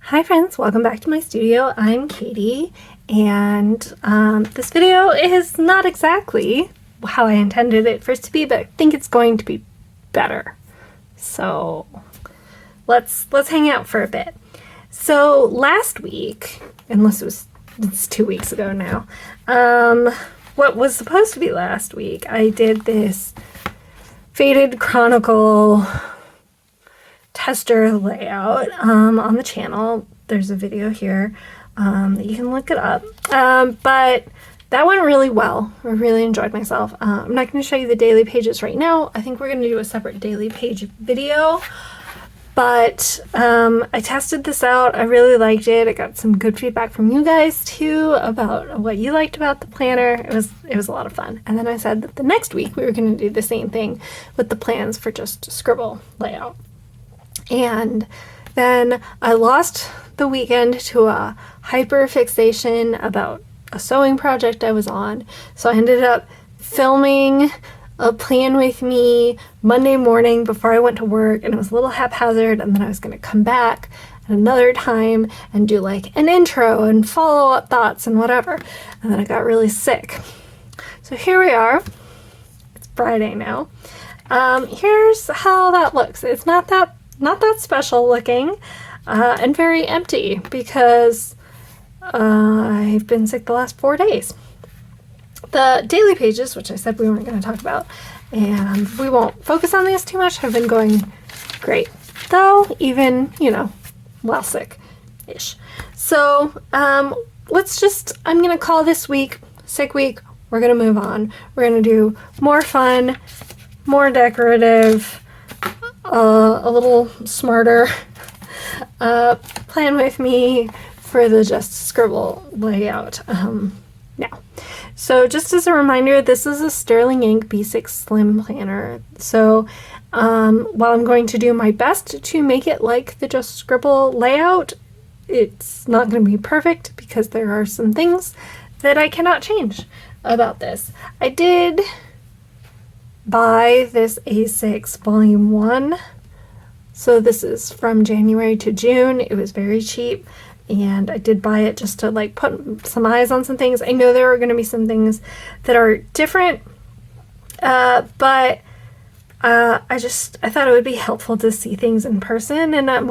Hi friends, welcome back to my studio. I'm Katie, and this video is not exactly how I intended it for it to be, but I think it's going to be better. So let's hang out for a bit. So last week, unless it's 2 weeks ago now, what was supposed to be last week, I did this Faded Chronicle tester layout on the channel. There's a video here that you can look it up, but that went really well. I really enjoyed myself. I'm not going to show you the daily pages right now. I think we're going to do a separate daily page video, but I tested this out. I really liked it. I got some good feedback from you guys too about what you liked about the planner. It was a lot of fun. And then I said that the next week we were going to do the same thing with the plans for Just Scribble layout. And then I lost the weekend to a hyper fixation about a sewing project I was on. So I ended up filming a plan with me Monday morning before I went to work, and it was a little haphazard, and then I was going to come back at another time and do like an intro and follow-up thoughts and whatever. And then I got really sick. So here we are. It's Friday now. Here's how that looks. It's not that special looking, and very empty because I've been sick the last 4 days. The daily pages, which I said we weren't going to talk about, and we won't focus on these too much, have been going great. Though, even, while sick-ish. So, I'm going to call this week Sick Week. We're going to move on. We're going to do more fun, more decorative, a little smarter plan with me for the Just Scribble layout now. So just as a reminder, this is a Sterling Ink B6 Slim planner. So while I'm going to do my best to make it like the Just Scribble layout, it's not going to be perfect because there are some things that I cannot change about this. I did buy this A6 Volume 1. So this is from January to June. It was very cheap, and I did buy it just to like put some eyes on some things. I know there are going to be some things that are different, but I thought it would be helpful to see things in person, and I'm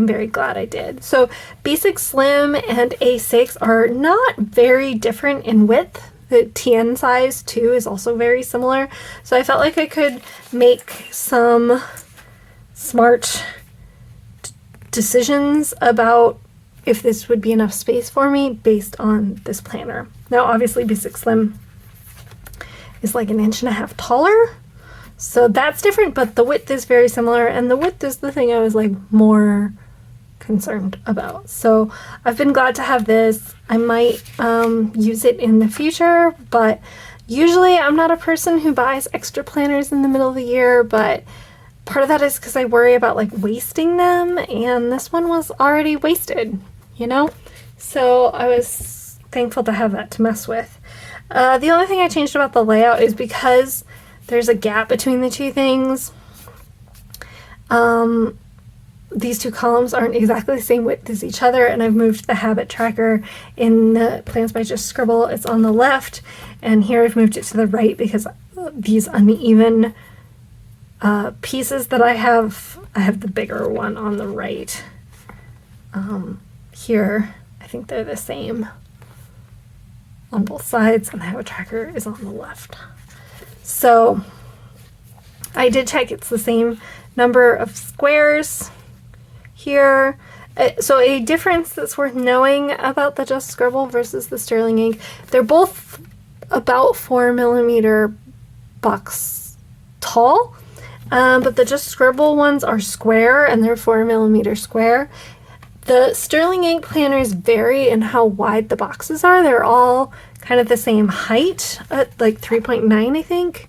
very glad I did. So B6 Slim and A6 are not very different in width. The TN size too is also very similar. So I felt like I could make some smart decisions about if this would be enough space for me based on this planner. Now obviously B6 Slim is like 1.5 inches taller, so that's different, but the width is very similar, and the width is the thing I was like more concerned about. So I've been glad to have this. I might use it in the future, but usually I'm not a person who buys extra planners in the middle of the year, but part of that is because I worry about like wasting them, and this one was already wasted, so I was thankful to have that to mess with. The only thing I changed about the layout is because there's a gap between the two things. These two columns aren't exactly the same width as each other, and I've moved the habit tracker in the Plans by Just Scribble. It's on the left, and here I've moved it to the right because these uneven pieces that I have the bigger one on the right. Here, I think they're the same on both sides, and the habit tracker is on the left. So I did check, it's the same number of squares here. So a difference that's worth knowing about the Just Scribble versus the Sterling Ink, they're both about 4mm box tall, but the Just Scribble ones are square, and they're 4mm square. The Sterling Ink planners vary in how wide the boxes are. They're all kind of the same height at like 3.9, I think.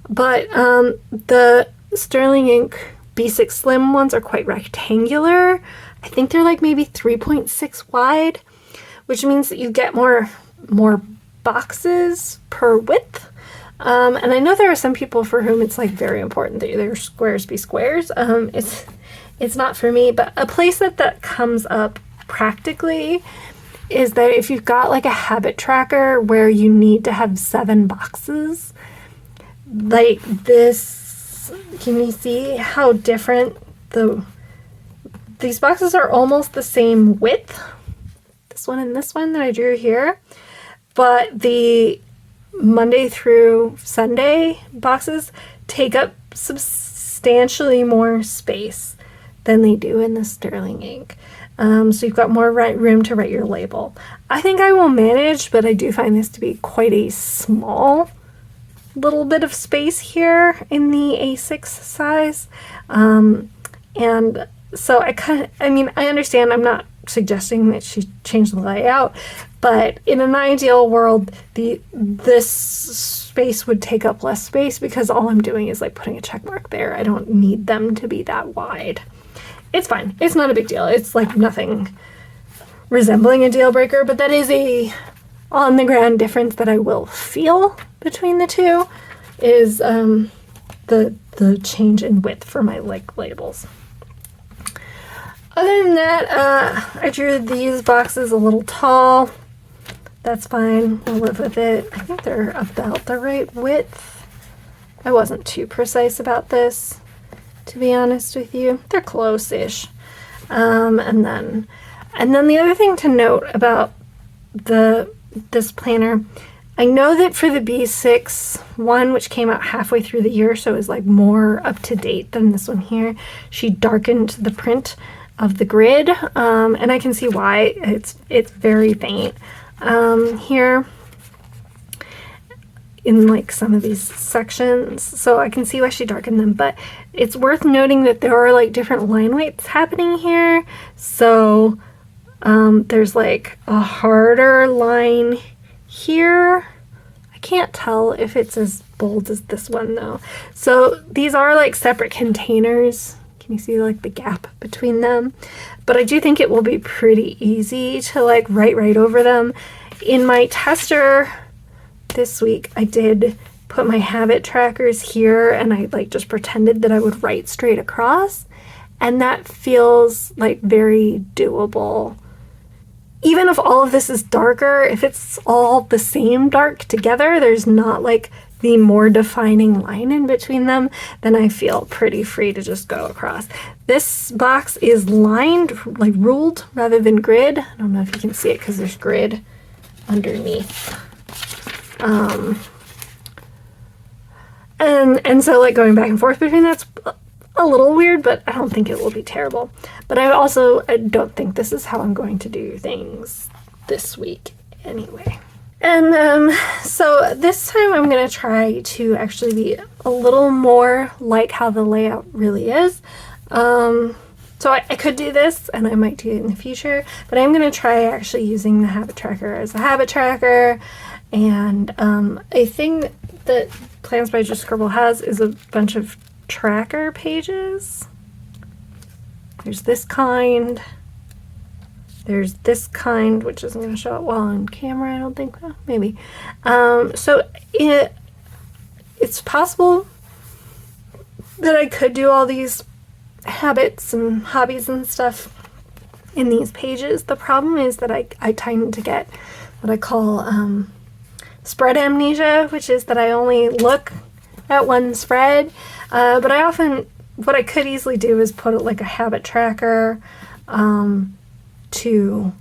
But the Sterling Ink B6 Slim ones are quite rectangular. I think they're like maybe 3.6 wide, which means that you get more boxes per width. And I know there are some people for whom it's like very important that their squares be squares. it's not for me. But a place that comes up practically is that if you've got like a habit tracker where you need to have 7 boxes, like this, can you see how different these boxes are? Almost the same width, this one and this one that I drew here, but the Monday through Sunday boxes take up substantially more space than they do in the Sterling ink. So you've got more room to write your label. I think I will manage, but I do find this to be quite a small little bit of space here in the A6 size. And so I understand, I'm not suggesting that she change the layout, but in an ideal world, this space would take up less space because all I'm doing is like putting a check mark there. I don't need them to be that wide. It's fine. It's not a big deal. It's like nothing resembling a deal breaker, but that is a on the ground difference that I will feel between the two is the change in width for my like labels. Other than that, I drew these boxes a little tall. That's fine. We'll live with it. I think they're about the right width. I wasn't too precise about this, to be honest with you. They're close-ish. And then the other thing to note about this planner, I know that for the B6 one, which came out halfway through the year, so is like more up to date than this one here, she darkened the print of the grid, and I can see why. It's very faint here in like some of these sections, so I can see why she darkened them, but it's worth noting that there are like different line weights happening here. So there's like a harder line here. I can't tell if it's as bold as this one though. So these are like separate containers. Can you see like the gap between them? But I do think it will be pretty easy to like write right over them. In my tester this week, I did put my habit trackers here and I like just pretended that I would write straight across, and that feels like very doable. Even if all of this is darker, if it's all the same dark together, there's not like the more defining line in between them, then I feel pretty free to just go across. This box is lined, like ruled rather than grid. I don't know if you can see it because there's grid underneath. And so like going back and forth between that's a little weird, but I don't think it will be terrible. But I don't think this is how I'm going to do things this week anyway. And so this time I'm going to try to actually be a little more like how the layout really is. So I could do this, and I might do it in the future, but I'm going to try actually using the habit tracker as a habit tracker. And a thing that Plans by Just Scribble has is a bunch of tracker pages. There's this kind. There's this kind, which isn't going to show up well on camera, I don't think. Well, maybe. So it's possible that I could do all these habits and hobbies and stuff in these pages. The problem is that I tend to get what I call spread amnesia, which is that I only look at one spread. But what I could easily do is put like a habit tracker to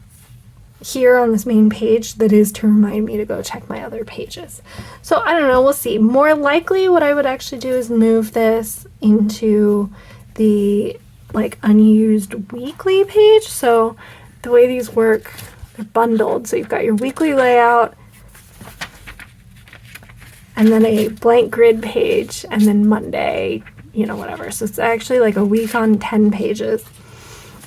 here on this main page that is to remind me to go check my other pages. So I don't know, we'll see. More likely what I would actually do is move this into the like unused weekly page. So the way these work, they're bundled. So you've got your weekly layout and then a blank grid page and then Monday, whatever. So it's actually like a week on 10 pages.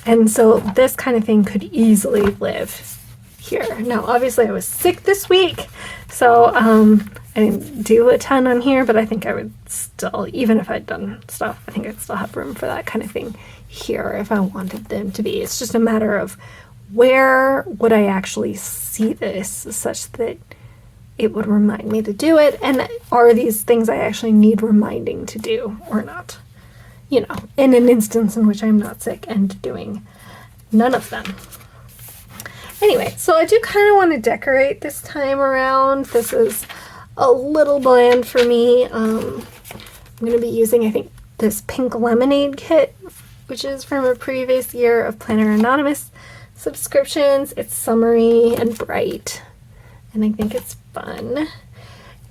And so this kind of thing could easily live here. Now, obviously I was sick this week, so I didn't do a ton on here, but I think I would still, even if I'd done stuff, I think I'd still have room for that kind of thing here if I wanted them to be. It's just a matter of where would I actually see this such that it would remind me to do it, and are these things I actually need reminding to do or not? you know, in an instance in which I'm not sick and doing none of them. Anyway, so I do kind of want to decorate this time around. This is a little bland for me. I'm going to be using, I think, this pink lemonade kit, which is from a previous year of Planner Anonymous subscriptions. It's summery and bright, and I think it's fun.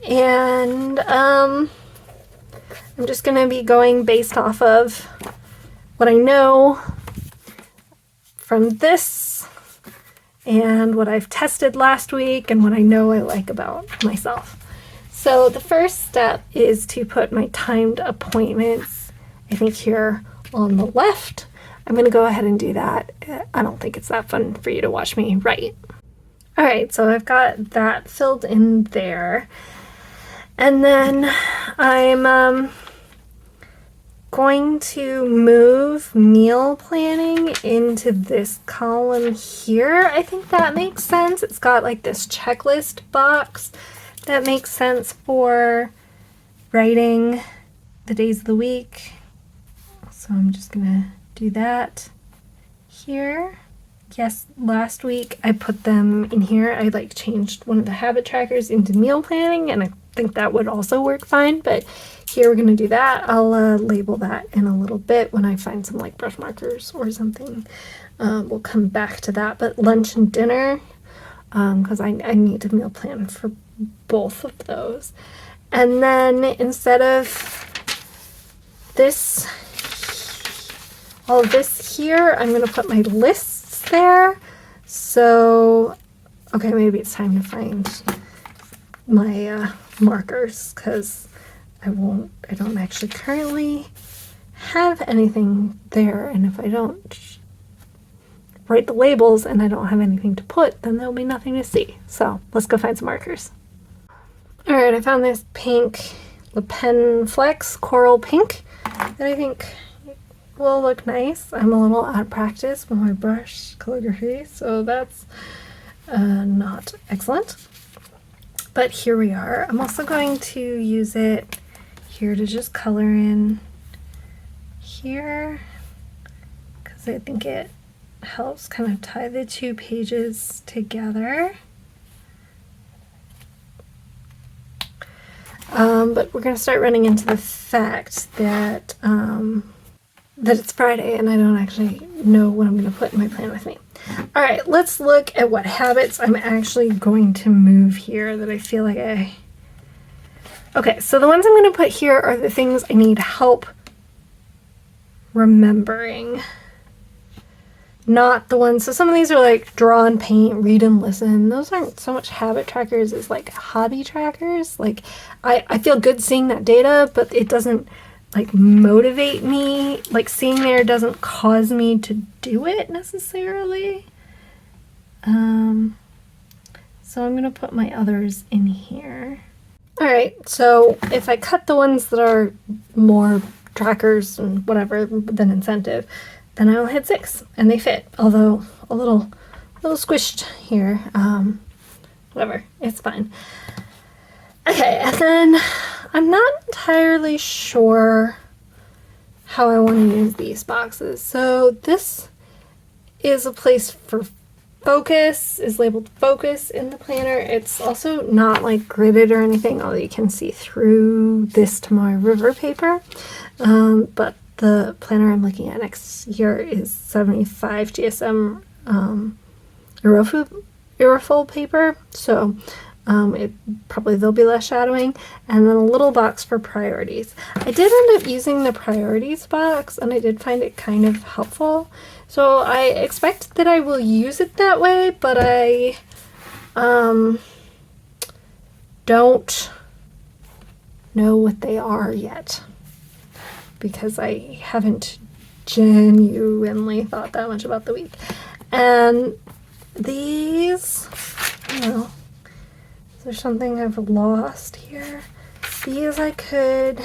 And I'm just going to be going based off of what I know from this and what I've tested last week and what I know I like about myself. So the first step is to put my timed appointments, I think, here on the left. I'm going to go ahead and do that. I don't think it's that fun for you to watch me write. All right, so I've got that filled in there. And then I'm going to move meal planning into this column here. I think that makes sense. It's got like this checklist box that makes sense for writing the days of the week. So I'm just gonna do that here. Yes, last week I put them in here. I like changed one of the habit trackers into meal planning, and I think that would also work fine, but here we're gonna do that. I'll label that in a little bit when I find some like brush markers or something. We'll come back to that, but lunch and dinner, because I need to meal plan for both of those. And then instead of this, all of this here, I'm going to put my lists there. So, okay, maybe it's time to find my markers, because I don't actually currently have anything there, and if I don't write the labels and I don't have anything to put, then there'll be nothing to see. So let's go find some markers. All right, I found this pink Le Pen Flex Coral Pink that I think will look nice. I'm a little out of practice with my brush calligraphy, so that's not excellent. But here we are. I'm also going to use it here to just color in here, because I think it helps kind of tie the two pages together. But we're going to start running into the fact that that it's Friday and I don't actually know what I'm going to put in my plan with me. All right, let's look at what habits I'm actually going to move here that I feel like Okay, so the ones I'm going to put here are the things I need help remembering. Not the ones, so some of these are like draw and paint, read and listen. Those aren't so much habit trackers as like hobby trackers. Like I feel good seeing that data, but it doesn't like motivate me. Like seeing there doesn't cause me to do it necessarily. So I'm gonna put my others in here. All right, so if I cut the ones that are more trackers and whatever than incentive, then I'll hit 6, and they fit, although a little squished here. Whatever, it's fine. Okay, and then I'm not entirely sure how I want to use these boxes. So this is a place for focus, is labeled focus in the planner. It's also not like gridded or anything, although you can see through this to my river paper. But the planner I'm looking at next year is 75 GSM Aerofil paper, so there'll be less shadowing, and then a little box for priorities. I did end up using the priorities box, and I did find it kind of helpful. So I expect that I will use it that way, but I don't know what they are yet, because I haven't genuinely thought that much about the week. And these, I don't know, is there something I've lost here? These I could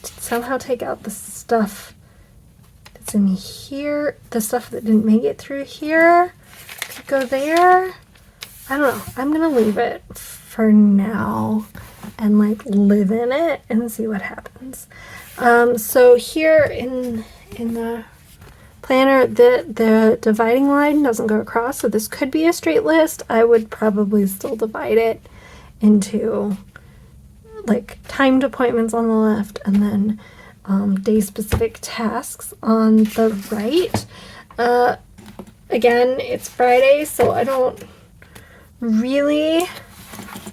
somehow take out the stuff that's in here, the stuff that didn't make it through here, could go there. I don't know, I'm gonna leave it for now and like live in it and see what happens. So here in the planner, the dividing line doesn't go across, so this could be a straight list. I would probably still divide it into like timed appointments on the left and then day specific tasks on the right. Again, it's Friday, so I don't really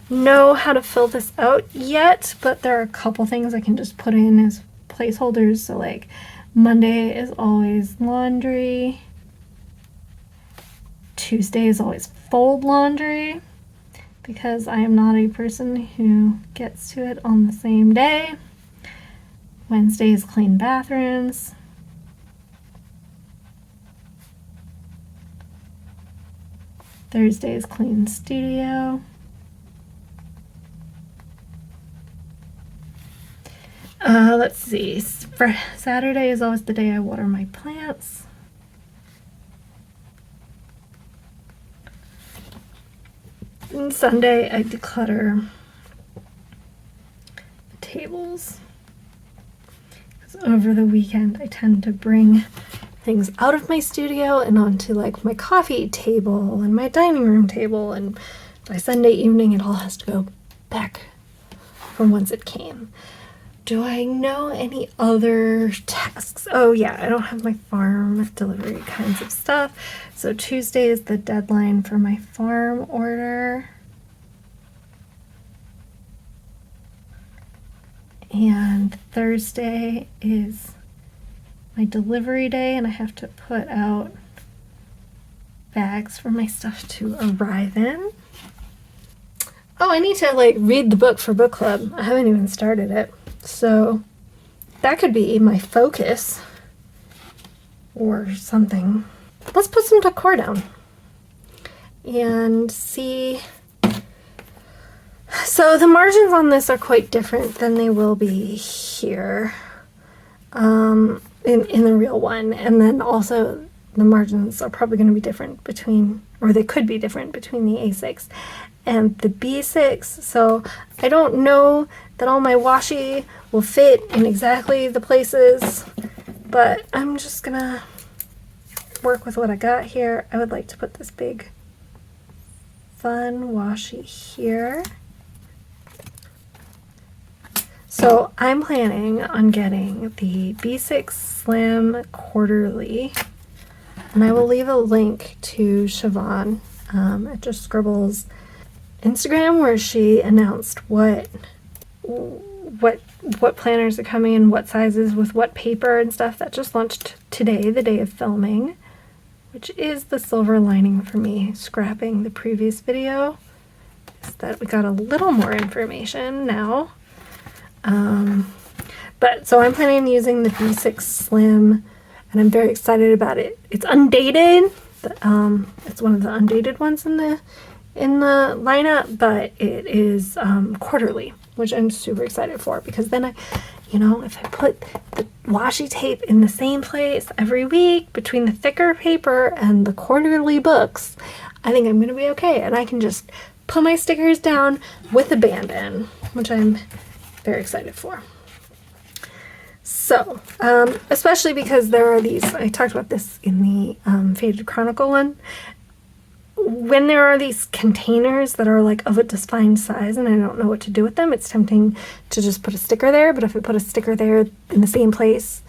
know how to fill this out yet, but there are a couple things I can just put in as placeholders. So like Monday is always laundry, Tuesday is always fold laundry because I am not a person who gets to it on the same day. Wednesday is clean bathrooms. Thursday is clean studio. Let's see. For Saturday is always the day I water my plants. And Sunday I declutter the tables. Because over the weekend I tend to bring things out of my studio and onto like my coffee table and my dining room table, and by Sunday evening it all has to go back from whence it came. Do I know any other tasks? Oh yeah, I don't have my farm delivery kinds of stuff. So Tuesday is the deadline for my farm order. And Thursday is my delivery day, and I have to put out bags for my stuff to arrive in. Oh, I need to like read the book for book club. I haven't even started it. So that could be my focus or something. Let's put some decor down and see. So the margins on this are quite different than they will be here in the real one. And then also the margins are probably going to be different between, or they could be different between the A6 and the B6. So I don't know that all my washi will fit in exactly the places, but I'm just gonna work with what I got here. I would like to put this big fun washi here. So I'm planning on getting the B6 Slim Quarterly, and I will leave a link to Siobhan at Just Scribbles Instagram, where she announced what planners are coming in, what sizes, with what paper and stuff. That just launched today, the day of filming, which is the silver lining for me scrapping the previous video, is that we got a little more information now. But so I'm planning on using the B6 Slim, and I'm very excited about it. It's undated. It's one of the undated ones in the lineup, but it is quarterly, which I'm super excited for, because then if I put the washi tape in the same place every week between the thicker paper and the quarterly books, I think I'm going to be okay, and I can just put my stickers down with abandon, which I'm very excited for. So, especially because there are these, I talked about this in the Faded Chronicle one, when there are these containers that are like of a defined size and I don't know what to do with them, it's tempting to just put a sticker there. But if I put a sticker there in the same place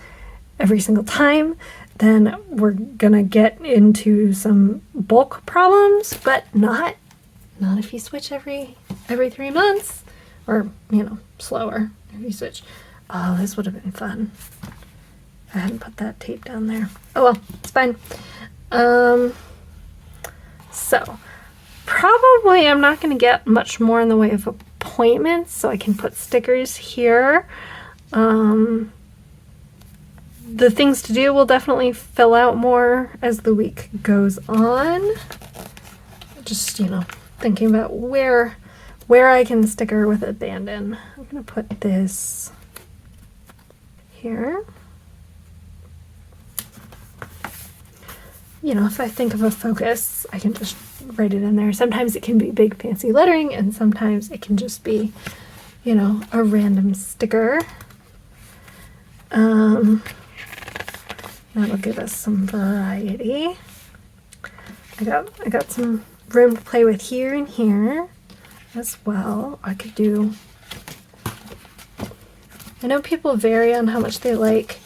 every single time, then we're gonna get into some bulk problems, but not if you switch every 3 months, or slower if you switch. Oh, this would have been fun if I hadn't put that tape down there. Oh well, it's fine. So probably I'm not going to get much more in the way of appointments, so I can put stickers here. The things to do will definitely fill out more as the week goes on. Just, thinking about where I can sticker with abandon. I'm going to put this here. you know, if I think of a focus, I can just write it in there. Sometimes it can be big fancy lettering, and sometimes it can just be, you know, a random sticker. That'll give us some variety. I got some room to play with here and here as well. I could do, I know people vary on how much they like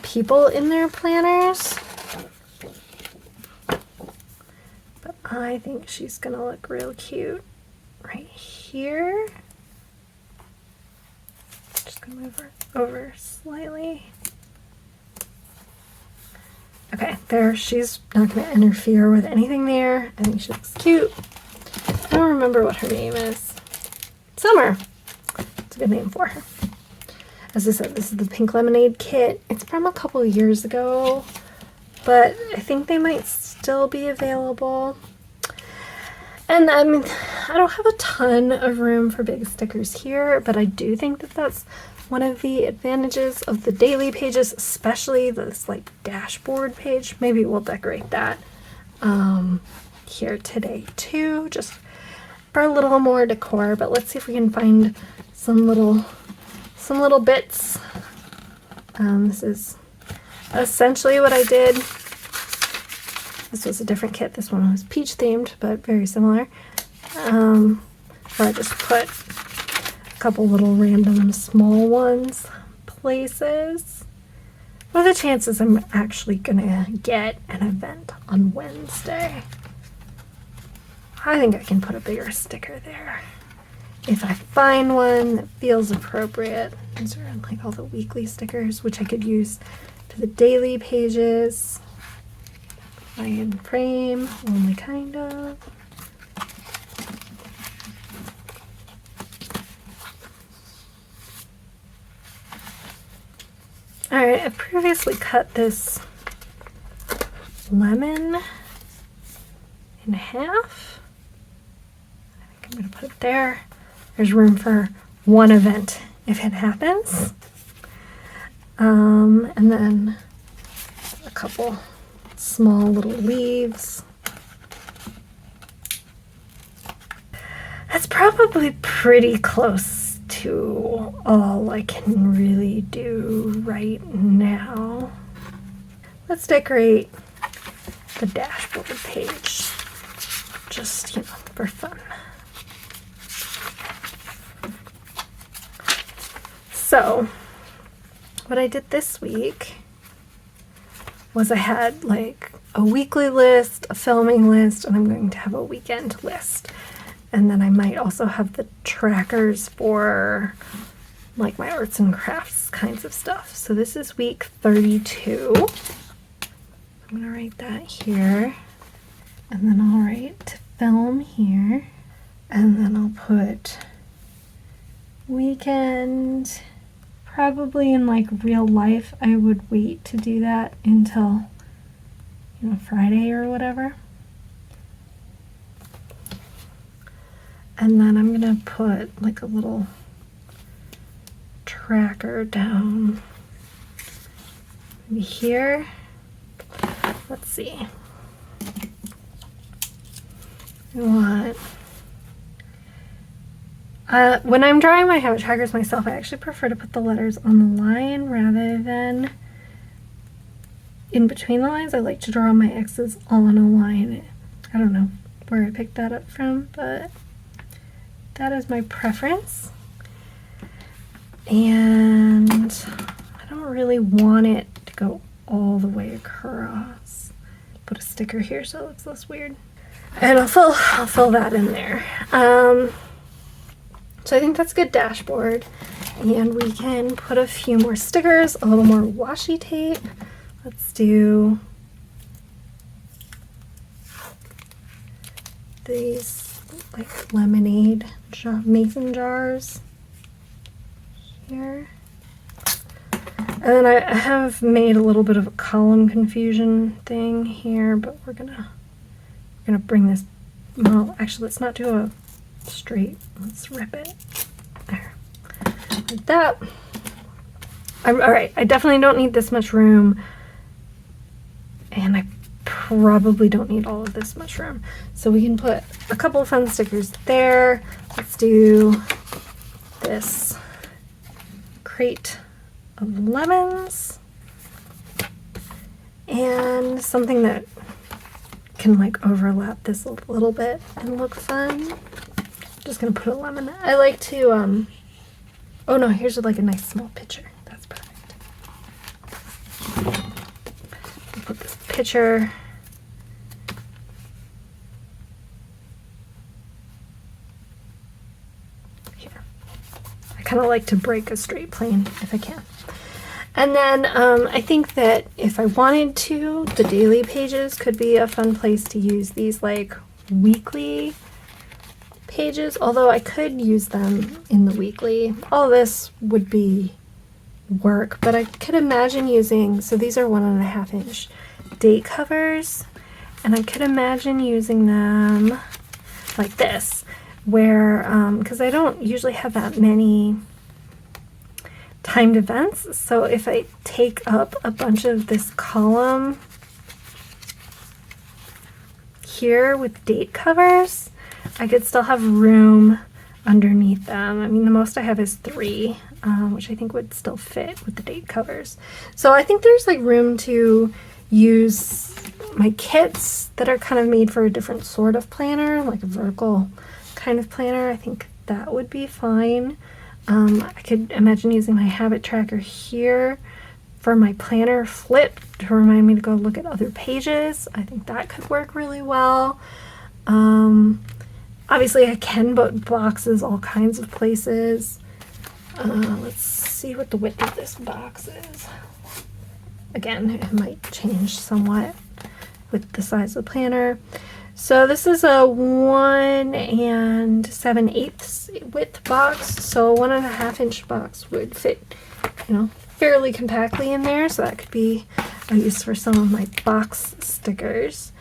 people in their planners, but I think she's gonna look real cute right here. Just gonna move her over slightly. Okay, there, she's not going to interfere with anything there. I think she looks cute. I don't remember what her name is. Summer. It's a good name for her. As I said, this is the Pink Lemonade kit. It's from a couple years ago, but I think they might still be available. And I mean, I don't have a ton of room for big stickers here, but I do think that that's one of the advantages of the daily pages, especially this like dashboard page. Maybe we'll decorate that here today too, just for a little more decor. But let's see if we can find some little bits. This is essentially what I did. This was a different kit. This one was peach themed, but very similar. Where I just put couple little random small ones places. What are the chances I'm actually gonna get an event on Wednesday? I think I can put a bigger sticker there if I find one that feels appropriate. These are like all the weekly stickers, which I could use to the daily pages. Iron frame, only kind of. Alright, I previously cut this lemon in half. I think I'm going to put it there. There's room for one event if it happens. And then a couple small little leaves. That's probably pretty close to all I can really do right now. Let's decorate the dashboard page, just, you know, for fun. So, what I did this week was I had like a weekly list, a filming list, and I'm going to have a weekend list. And then I might also have the trackers for like my arts and crafts kinds of stuff. So this is week 32. I'm going to write that here. And then I'll write film here. And then I'll put weekend. Probably in like real life, I would wait to do that until, you know, Friday or whatever. And then I'm gonna put like a little tracker down maybe here. Let's see. I want, when I'm drawing my habit trackers myself, I actually prefer to put the letters on the line rather than in between the lines. I like to draw my X's all on a line. I don't know where I picked that up from, but that is my preference. And I don't really want it to go all the way across. Put a sticker here so it looks less weird. And I'll fill that in there. So I think that's a good dashboard. And we can put a few more stickers, a little more washi tape. Let's do these like lemonade mason jars here. And then I have made a little bit of a column confusion thing here, but we're gonna bring this, well, actually let's not do a straight, let's rip it. There. Like that. Alright, I definitely don't need this much room. And I probably don't need all of this much room. So we can put a couple of fun stickers there. Let's do this crate of lemons and something that can like overlap this a little bit and look fun. Just gonna put a lemon. I like to oh no, here's like a nice small pitcher. That's perfect. I'll put this pitcher here. I kind of like to break a straight plane if I can. And then I think that if I wanted to, the daily pages could be a fun place to use these like weekly pages, although I could use them in the weekly. All this would be work, but I could imagine using, so these are 1.5 inch date covers, and I could imagine using them like this, where, because I don't usually have that many timed events, so if I take up a bunch of this column here with date covers, I could still have room underneath them. I mean, the most I have is 3, which I think would still fit with the date covers. So I think there's like room to use my kits that are kind of made for a different sort of planner, like a vertical kind of planner. I think that would be fine. I could imagine using my habit tracker here for my planner flip to remind me to go look at other pages. I think that could work really well. Obviously I can put boxes all kinds of places. Let's see what the width of this box is. Again, it might change somewhat with the size of the planner. So this is a 1 7/8 width box, so a 1.5 inch box would fit, you know, fairly compactly in there, so that could be a use for some of my box stickers.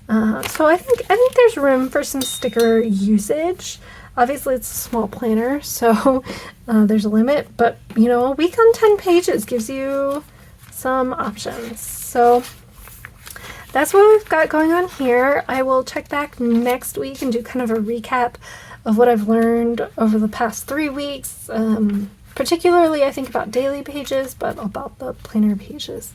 So I think there's room for some sticker usage. Obviously it's a small planner, so there's a limit, but you know, a week on 10 pages gives you some options. So that's what we've got going on here. I will check back next week and do kind of a recap of what I've learned over the past 3 weeks, particularly I think about daily pages, but about the planner pages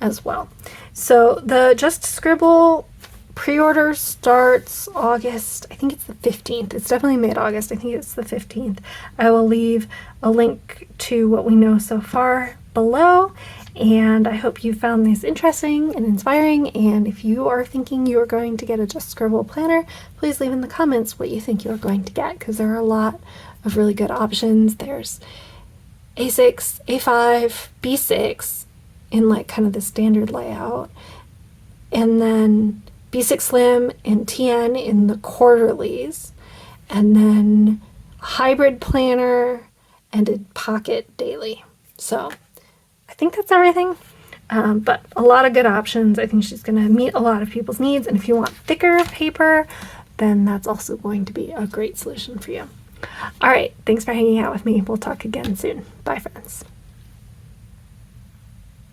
as well. So the Just Scribble pre-order starts August, I think it's the 15th. It's definitely mid-August. I think it's the 15th. I will leave a link to what we know so far below, and I hope you found this interesting and inspiring, and if you are thinking you are going to get a Just Scribble planner, please leave in the comments what you think you are going to get, because there are a lot of really good options. There's A6, A5, B6 in like kind of the standard layout, and then B6 Slim and TN in the quarterlies, and then a hybrid planner and a pocket daily. So I think that's everything, but a lot of good options. I think she's going to meet a lot of people's needs, and if you want thicker paper, then that's also going to be a great solution for you. All right, thanks for hanging out with me. We'll talk again soon. Bye, friends.